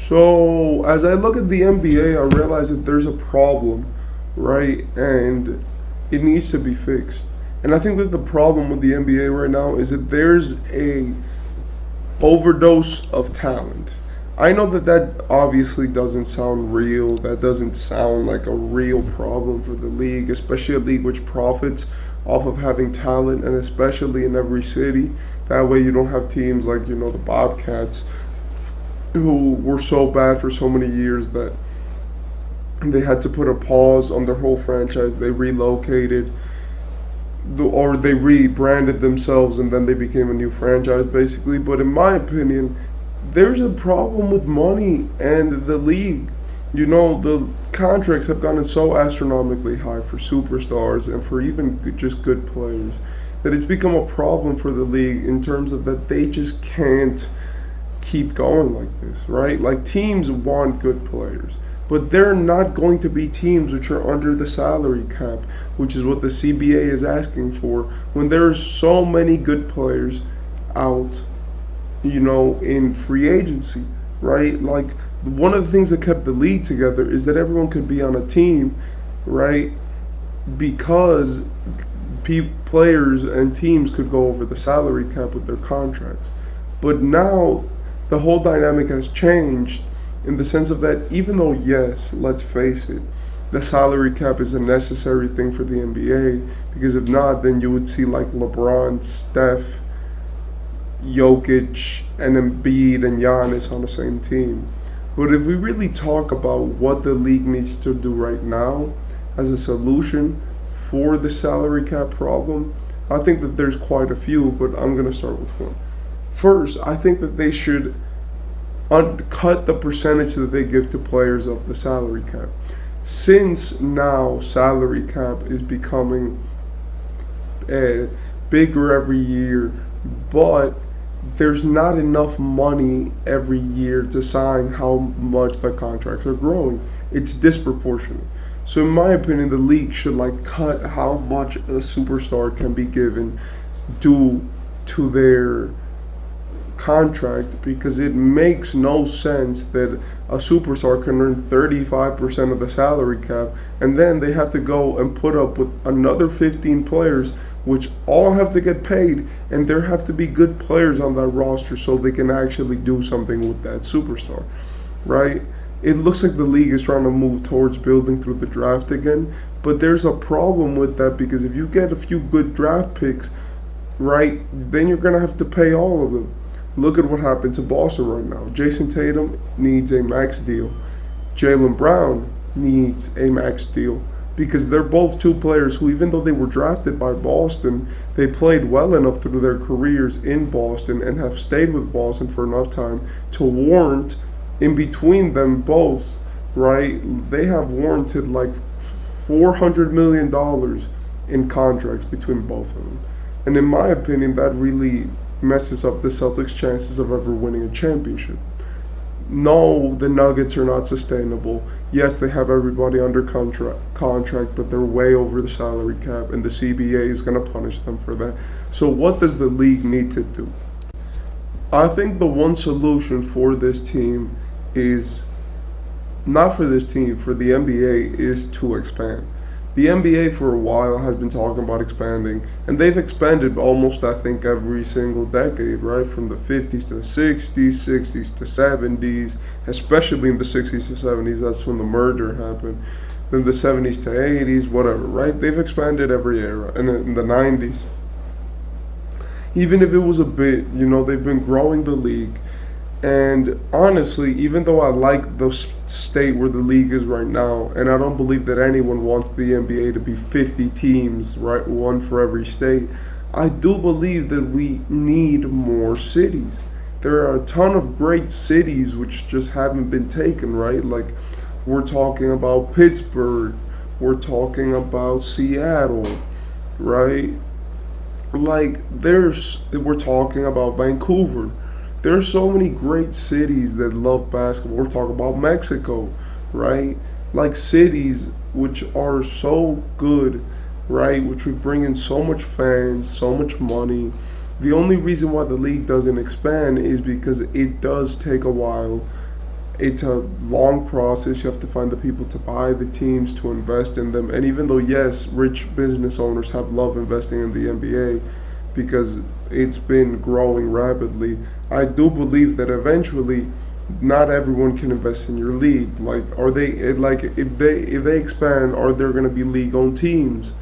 So as I look at the NBA, I realize that there's a problem, right? And it needs to be fixed. And I think that the problem with the NBA right now is that there's a overdose of talent. I know that that obviously doesn't sound real. That doesn't sound like a real problem for the league, especially a league which profits off of having talent, and especially in every city. That way, you don't have teams like the Bobcats, who were so bad for so many years that they had to put a pause on their whole franchise. They relocated, or they rebranded themselves, and then they became a new franchise basically. But in my opinion, there's a problem with money and the league. The contracts have gotten so astronomically high for superstars and for even just good players that it's become a problem for the league in terms of that they just can't keep going like this, right? Like, teams want good players, but they're not going to be teams which are under the salary cap, which is what the CBA is asking for, when there are so many good players out, in free agency, right? Like, one of the things that kept the league together is that everyone could be on a team, right? Because players and teams could go over the salary cap with their contracts. But now the whole dynamic has changed in the sense of that, even though, yes, let's face it, the salary cap is a necessary thing for the NBA, because if not, then you would see like LeBron, Steph, Jokic, and Embiid and Giannis on the same team. But if we really talk about what the league needs to do right now as a solution for the salary cap problem, I think that there's quite a few, but I'm going to start with one. First, I think that they should cut the percentage that they give to players of the salary cap. Since now salary cap is becoming bigger every year, but there's not enough money every year to sign how much the contracts are growing. It's disproportionate. So in my opinion, the league should cut how much a superstar can be given due to their contract, because it makes no sense that a superstar can earn 35% of the salary cap and then they have to go and put up with another 15 players which all have to get paid, and there have to be good players on that roster so they can actually do something with that superstar, right? It looks like the league is trying to move towards building through the draft again, but there's a problem with that, because if you get a few good draft picks, right, then you're going to have to pay all of them. Look at what happened to Boston right now. Jason Tatum needs a max deal. Jaylen Brown needs a max deal, because they're both two players who, even though they were drafted by Boston, they played well enough through their careers in Boston and have stayed with Boston for enough time to warrant, in between them both, right, they have warranted like $400 million in contracts between both of them. And in my opinion, that really messes up the Celtics' chances of ever winning a championship. No, the Nuggets are not sustainable. Yes, they have everybody under contract, but they're way over the salary cap, and the CBA is going to punish them for that. So what does the league need to do? I think the one solution for this team is, not for this team, for the NBA, is to expand. The NBA for a while has been talking about expanding, and they've expanded almost, I think, every single decade, right? From the 50s to the 60s, 60s to 70s, especially in the 60s to 70s, that's when the merger happened. Then the 70s to 80s, whatever, right? They've expanded every era, and in the 90s. Even if it was a bit, they've been growing the league. And honestly, even though I like the state where the league is right now, and I don't believe that anyone wants the NBA to be 50 teams, right, one for every state, I do believe that we need more cities. There are a ton of great cities which just haven't been taken, right? Like, we're talking about Pittsburgh, we're talking about Seattle, right? Like, we're talking about Vancouver. There are so many great cities that love basketball. We're talking about Mexico, right? Like, cities which are so good, right? Which would bring in so much fans, so much money. The only reason why the league doesn't expand is because it does take a while It's a long process. You have to find the people to buy the teams, to invest in them. And even though, yes, rich business owners have loved investing in the NBA because it's been growing rapidly, I do believe that eventually not everyone can invest in your league. Like, are they like if they expand, are there going to be league owned teams,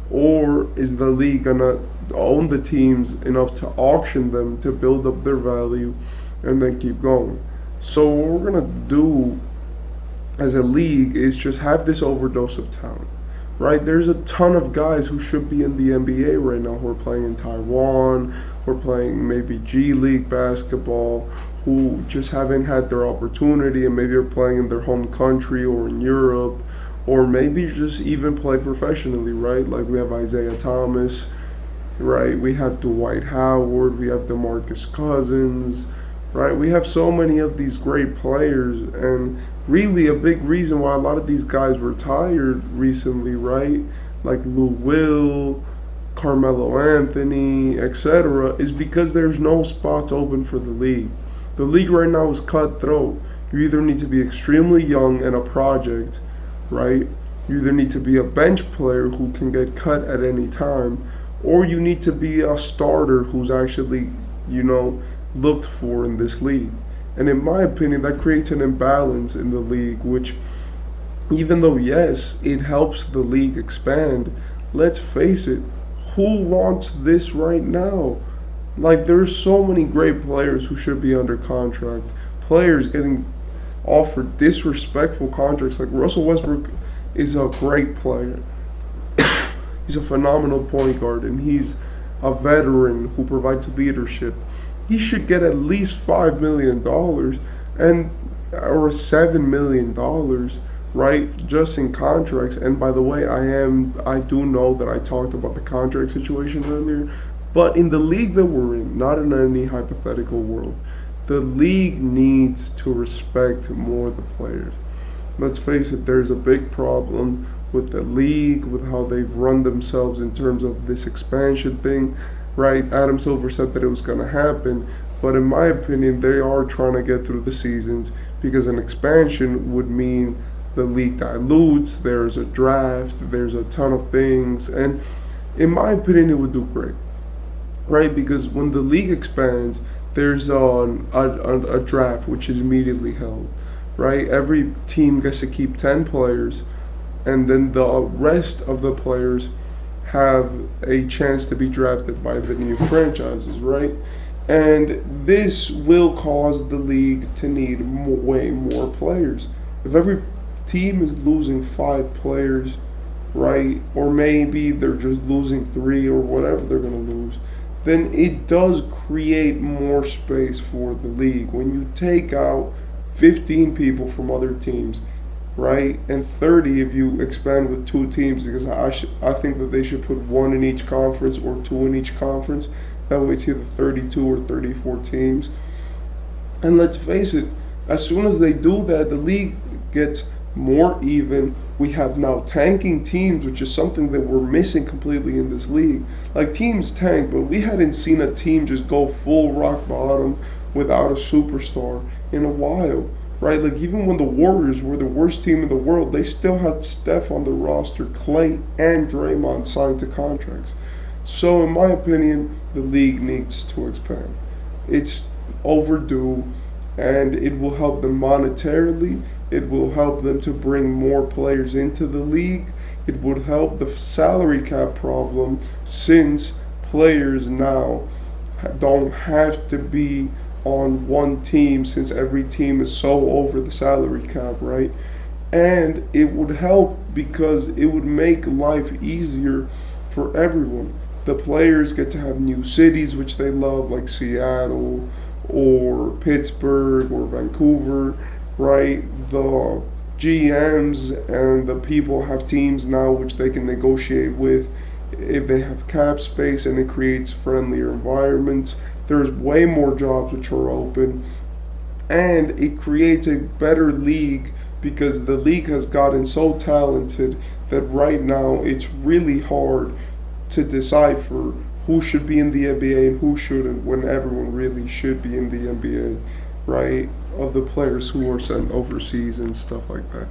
or is the league gonna own the teams enough to auction them to build up their value, and then keep going? So what we're gonna do as a league is just have this overdose of talent, right? There's a ton of guys who should be in the NBA right now who are playing in Taiwan, who are playing maybe G League basketball, who just haven't had their opportunity and maybe are playing in their home country or in Europe, or maybe just even play professionally, right? Like we have Isaiah Thomas, right? We have Dwight Howard, we have DeMarcus Cousins, right? We have so many of these great players, and really a big reason why a lot of these guys retired recently, right? Like Lou Will, Carmelo Anthony, etc., is because there's no spots open for the league. The league right now is cutthroat. You either need to be extremely young and a project, right? You either need to be a bench player who can get cut at any time, or you need to be a starter who's actually, looked for in this league. And in my opinion, that creates an imbalance in the league, which, even though, yes, it helps the league expand, let's face it, who wants this right now? Like, there's so many great players who should be under contract. Players getting offered disrespectful contracts. Like, Russell Westbrook is a great player. He's a phenomenal point guard, and he's a veteran who provides leadership. He should get at least $5 million and or $7 million, right, just in contracts. And by the way, I do know that I talked about the contract situation earlier, but in the league that we're in, not in any hypothetical world, the league needs to respect more the players. Let's face it, there's a big problem with the league, with how they've run themselves in terms of this expansion thing, right? Adam Silver said that it was going to happen, but in my opinion, they are trying to get through the seasons, because an expansion would mean the league dilutes, there's a draft, there's a ton of things, and in my opinion, it would do great, right? Because when the league expands, there's a draft which is immediately held, right? Every team gets to keep 10 players, and then the rest of the players have a chance to be drafted by the new franchises, right? And this will cause the league to need way more players. If every team is losing 5 players, right, or maybe they're just losing 3 or whatever they're going to lose, then it does create more space for the league. When you take out 15 people from other teams, right, and 30 if you expand with 2 teams, because I think that they should put 1 in each conference or 2 in each conference. That way it's either 32 or 34 teams. And let's face it, as soon as they do that, the league gets more even. We have now tanking teams, which is something that we're missing completely in this league. Like, teams tank, but we hadn't seen a team just go full rock bottom without a superstar in a while, right? Like, even when the Warriors were the worst team in the world, they still had Steph on the roster, Clay and Draymond signed to contracts. So in my opinion, the league needs to expand. It's overdue, and it will help them monetarily. It will help them to bring more players into the league. It would help the salary cap problem, since players now don't have to be on one team, since every team is so over the salary cap, right? And it would help because it would make life easier for everyone. The players get to have new cities which they love, like Seattle or Pittsburgh or Vancouver, right? The GMs and the people have teams now which they can negotiate with if they have cap space, and it creates friendlier environments. There's way more jobs which are open, and it creates a better league, because the league has gotten so talented that right now it's really hard to decipher who should be in the NBA and who shouldn't, when everyone really should be in the NBA. right, of the players who are sent overseas and stuff like that.